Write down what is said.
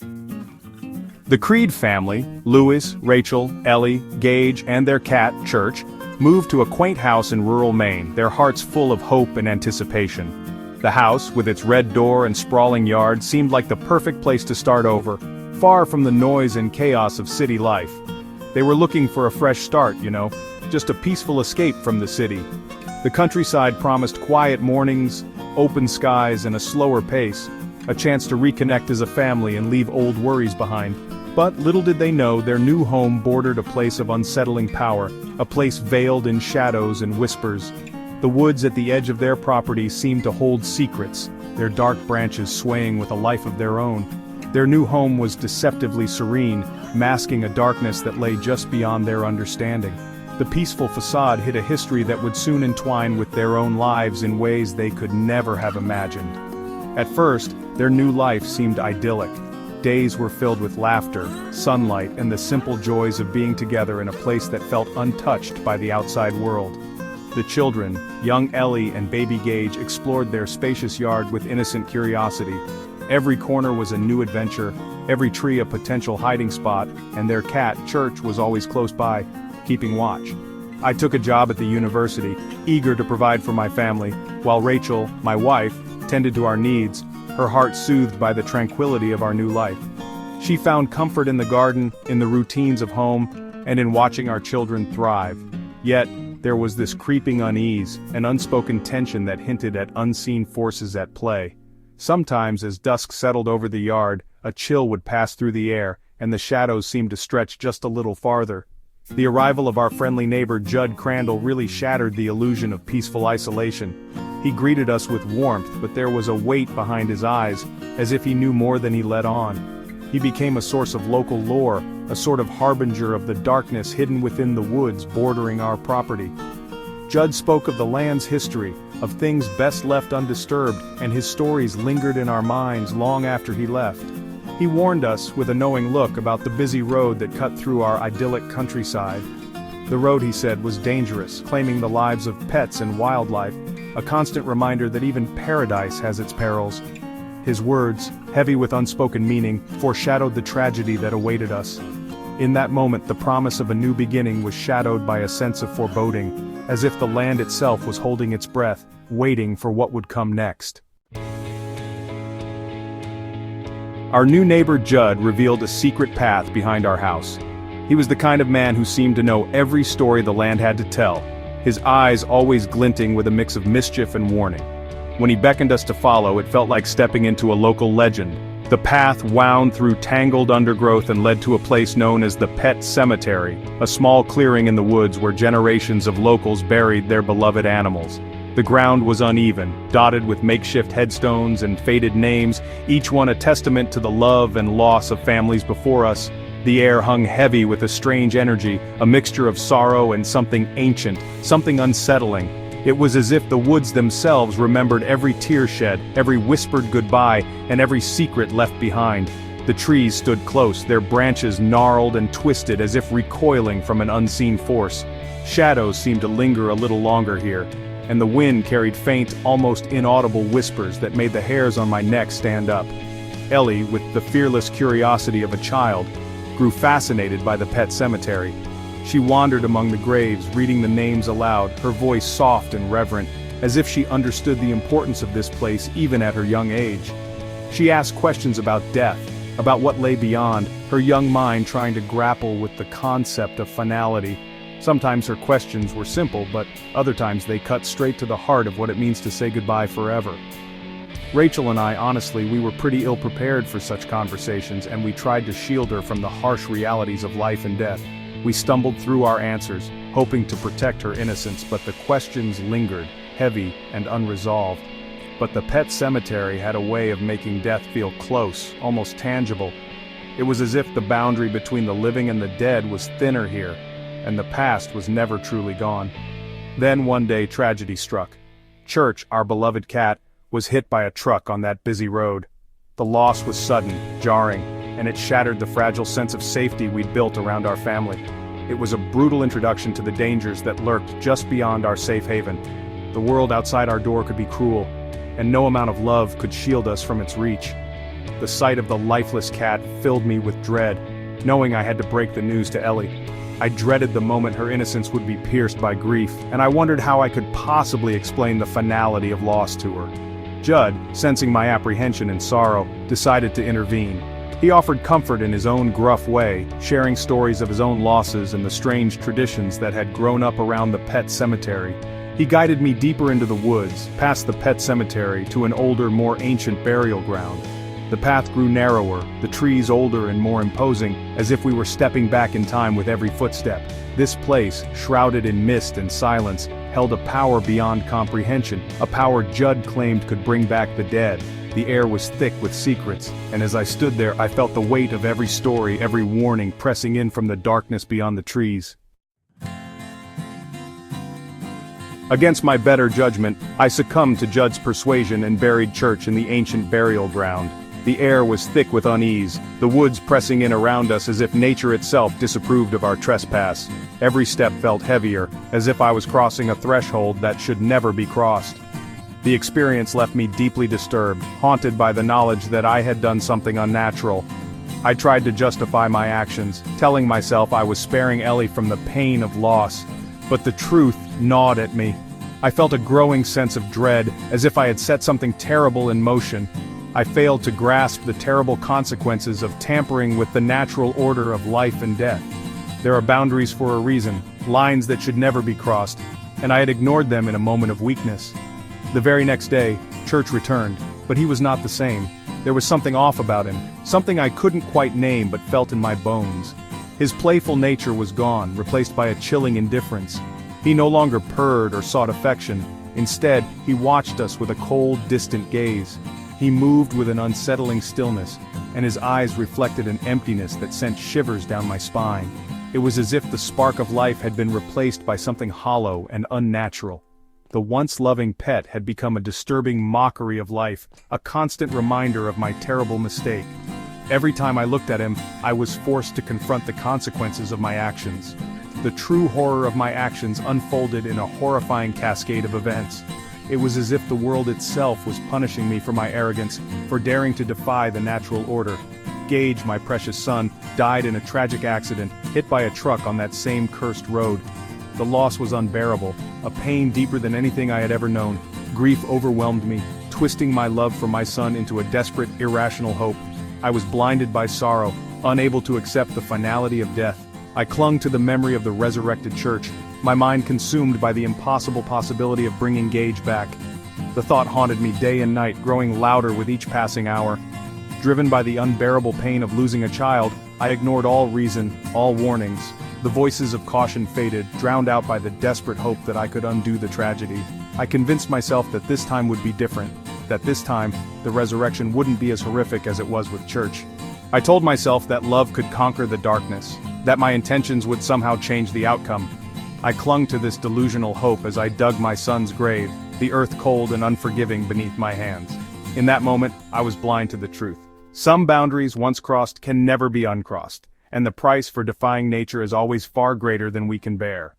The Creed family, Louis, Rachel, Ellie, Gage, and their cat, Church, moved to a quaint house in rural Maine, their hearts full of hope and anticipation. The house, with its red door and sprawling yard, seemed like the perfect place to start over, far from the noise and chaos of city life. They were looking for a fresh start, just a peaceful escape from the city. The countryside promised quiet mornings, open skies, and a slower pace, a chance to reconnect as a family and leave old worries behind. But little did they know their new home bordered a place of unsettling power, a place veiled in shadows and whispers. The woods at the edge of their property seemed to hold secrets, their dark branches swaying with a life of their own. Their new home was deceptively serene, masking a darkness that lay just beyond their understanding. The peaceful facade hid a history that would soon entwine with their own lives in ways they could never have imagined. At first, their new life seemed idyllic. Days were filled with laughter, sunlight, and the simple joys of being together in a place that felt untouched by the outside world. The children, young Ellie and baby Gage, explored their spacious yard with innocent curiosity. Every corner was a new adventure, every tree a potential hiding spot, and their cat, Church, was always close by, keeping watch. I took a job at the university, eager to provide for my family, while Rachel, my wife, tended to our needs, her heart soothed by the tranquility of our new life. She found comfort in the garden, in the routines of home, and in watching our children thrive. Yet, there was this creeping unease, an unspoken tension that hinted at unseen forces at play. Sometimes, as dusk settled over the yard, a chill would pass through the air, and the shadows seemed to stretch just a little farther. The arrival of our friendly neighbor Judd Crandall really shattered the illusion of peaceful isolation. He greeted us with warmth, but there was a weight behind his eyes, as if he knew more than he let on. He became a source of local lore, a sort of harbinger of the darkness hidden within the woods bordering our property. Judd spoke of the land's history, of things best left undisturbed, and his stories lingered in our minds long after he left. He warned us, with a knowing look, about the busy road that cut through our idyllic countryside. The road, he said, was dangerous, claiming the lives of pets and wildlife, a constant reminder that even paradise has its perils. His words, heavy with unspoken meaning, foreshadowed the tragedy that awaited us. In that moment, the promise of a new beginning was shadowed by a sense of foreboding, as if the land itself was holding its breath, waiting for what would come next. Our new neighbor Judd revealed a secret path behind our house. He was the kind of man who seemed to know every story the land had to tell, his eyes always glinting with a mix of mischief and warning. When he beckoned us to follow, it felt like stepping into a local legend. The path wound through tangled undergrowth and led to a place known as the Pet Sematary, a small clearing in the woods where generations of locals buried their beloved animals. The ground was uneven, dotted with makeshift headstones and faded names, each one a testament to the love and loss of families before us. The air hung heavy with a strange energy, a mixture of sorrow and something ancient, something unsettling. It was as if the woods themselves remembered every tear shed, every whispered goodbye, and every secret left behind. The trees stood close, their branches gnarled and twisted as if recoiling from an unseen force. Shadows seemed to linger a little longer here, and the wind carried faint, almost inaudible whispers that made the hairs on my neck stand up. Ellie, with the fearless curiosity of a child, grew fascinated by the pet cemetery. She wandered among the graves, reading the names aloud, her voice soft and reverent, as if she understood the importance of this place even at her young age. She asked questions about death, about what lay beyond, her young mind trying to grapple with the concept of finality. Sometimes her questions were simple, but other times they cut straight to the heart of what it means to say goodbye forever. Rachel and I, honestly, we were pretty ill-prepared for such conversations, and we tried to shield her from the harsh realities of life and death. We stumbled through our answers, hoping to protect her innocence, but the questions lingered, heavy and unresolved. But the pet cemetery had a way of making death feel close, almost tangible. It was as if the boundary between the living and the dead was thinner here, and the past was never truly gone. Then one day tragedy struck. Church, our beloved cat, was hit by a truck on that busy road. The loss was sudden, jarring, and it shattered the fragile sense of safety we'd built around our family. It was a brutal introduction to the dangers that lurked just beyond our safe haven. The world outside our door could be cruel, and no amount of love could shield us from its reach. The sight of the lifeless cat filled me with dread, knowing I had to break the news to Ellie. I dreaded the moment her innocence would be pierced by grief, and I wondered how I could possibly explain the finality of loss to her. Judd, sensing my apprehension and sorrow, decided to intervene. He offered comfort in his own gruff way, sharing stories of his own losses and the strange traditions that had grown up around the pet cemetery. He guided me deeper into the woods, past the pet cemetery to an older, more ancient burial ground. The path grew narrower, the trees older and more imposing, as if we were stepping back in time with every footstep. This place, shrouded in mist and silence, held a power beyond comprehension, a power Judd claimed could bring back the dead. The air was thick with secrets, and as I stood there I felt the weight of every story, every warning pressing in from the darkness beyond the trees. Against my better judgment, I succumbed to Judd's persuasion and buried Church in the ancient burial ground. The air was thick with unease, the woods pressing in around us as if nature itself disapproved of our trespass. Every step felt heavier, as if I was crossing a threshold that should never be crossed. The experience left me deeply disturbed, haunted by the knowledge that I had done something unnatural. I tried to justify my actions, telling myself I was sparing Ellie from the pain of loss. But the truth gnawed at me. I felt a growing sense of dread, as if I had set something terrible in motion. I failed to grasp the terrible consequences of tampering with the natural order of life and death. There are boundaries for a reason, lines that should never be crossed, and I had ignored them in a moment of weakness. The very next day, Church returned, but he was not the same. There was something off about him, something I couldn't quite name but felt in my bones. His playful nature was gone, replaced by a chilling indifference. He no longer purred or sought affection. Instead, he watched us with a cold, distant gaze. He moved with an unsettling stillness, and his eyes reflected an emptiness that sent shivers down my spine. It was as if the spark of life had been replaced by something hollow and unnatural. The once loving pet had become a disturbing mockery of life, a constant reminder of my terrible mistake. Every time I looked at him, I was forced to confront the consequences of my actions. The true horror of my actions unfolded in a horrifying cascade of events. It was as if the world itself was punishing me for my arrogance, for daring to defy the natural order. Gage, my precious son, died in a tragic accident, hit by a truck on that same cursed road. The loss was unbearable, a pain deeper than anything I had ever known. Grief overwhelmed me, twisting my love for my son into a desperate, irrational hope. I was blinded by sorrow, unable to accept the finality of death. I clung to the memory of the resurrected Church, my mind consumed by the impossible possibility of bringing Gage back. The thought haunted me day and night, growing louder with each passing hour. Driven by the unbearable pain of losing a child, I ignored all reason, all warnings. The voices of caution faded, drowned out by the desperate hope that I could undo the tragedy. I convinced myself that this time would be different, that this time, the resurrection wouldn't be as horrific as it was with Church. I told myself that love could conquer the darkness, that my intentions would somehow change the outcome. I clung to this delusional hope as I dug my son's grave, the earth cold and unforgiving beneath my hands. In that moment, I was blind to the truth. Some boundaries once crossed can never be uncrossed, and the price for defying nature is always far greater than we can bear.